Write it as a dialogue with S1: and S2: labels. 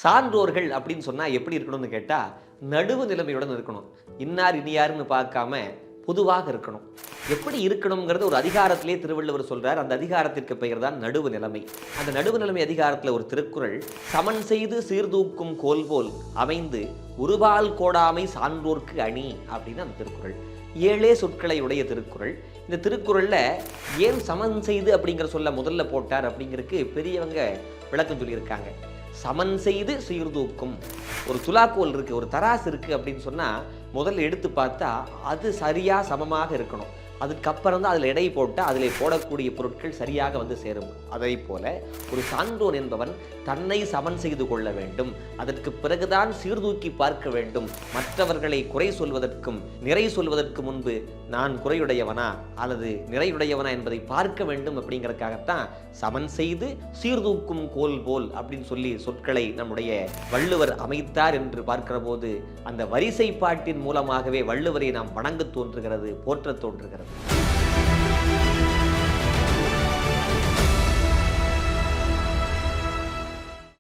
S1: சான்றோர்கள் அப்படின்னு சொன்னா எப்படி இருக்கணும்னு கேட்டா நடுவு நிலைமையுடன் இருக்கணும். இன்னார் இனியாருன்னு பார்க்காம பொதுவாக இருக்கணும். எப்படி இருக்கணுங்கிறது ஒரு அதிகாரத்திலே திருவள்ளுவர் சொல்றார். அந்த அதிகாரத்திற்கு பெயர் தான் நடுவு நிலைமை. அந்த நடுவு நிலைமை அதிகாரத்தில் ஒரு திருக்குறள், சமன் செய்து சீர்தூக்கும் கோல் போல் அமைந்து உருபால் கோடாமை சான்றோர்க்கு அணி அப்படின்னு அந்த திருக்குறள். 7 சொற்களை உடைய திருக்குறள். இந்த திருக்குறள்ல ஏன் சமன் செய்து அப்படிங்கிற சொல்ல முதல்ல போட்டார் அப்படிங்கிறதுக்கு பெரியவங்க விளக்கம் சொல்லியிருக்காங்க. சமன் செய்து சீர்தூக்கும். ஒரு துலாக்கோல் இருக்கு, ஒரு தராசு இருக்கு அப்படின்னு சொன்னா முதல்ல எடுத்து பார்த்தா அது சரியா சமமாக இருக்கணும். அதுக்கப்புறம் தான் அதில் எடை போட்டால் அதில் போடக்கூடிய பொருட்கள் சரியாக வந்து சேரும். அதை போல ஒரு சான்றோன் என்பவன் தன்னை சமன் செய்து கொள்ள வேண்டும். அதற்கு பிறகுதான் சீர்தூக்கி பார்க்க வேண்டும். மற்றவர்களை குறை சொல்வதற்கும் நிறை சொல்வதற்கு முன்பு நான் குறையுடையவனா அல்லது நிறையுடையவனா என்பதை பார்க்க வேண்டும். அப்படிங்கிறதுக்காகத்தான் சமன் செய்து சீர்தூக்கும் கோல் போல் அப்படின்னு சொல்லி சொற்களை நம்முடைய வள்ளுவர் அமைத்தார் என்று பார்க்கிற போது அந்த வரிசை பாட்டின் மூலமாகவே வள்ளுவரை நாம் வணங்க தோன்றுகிறது, போற்ற தோன்றுகிறது.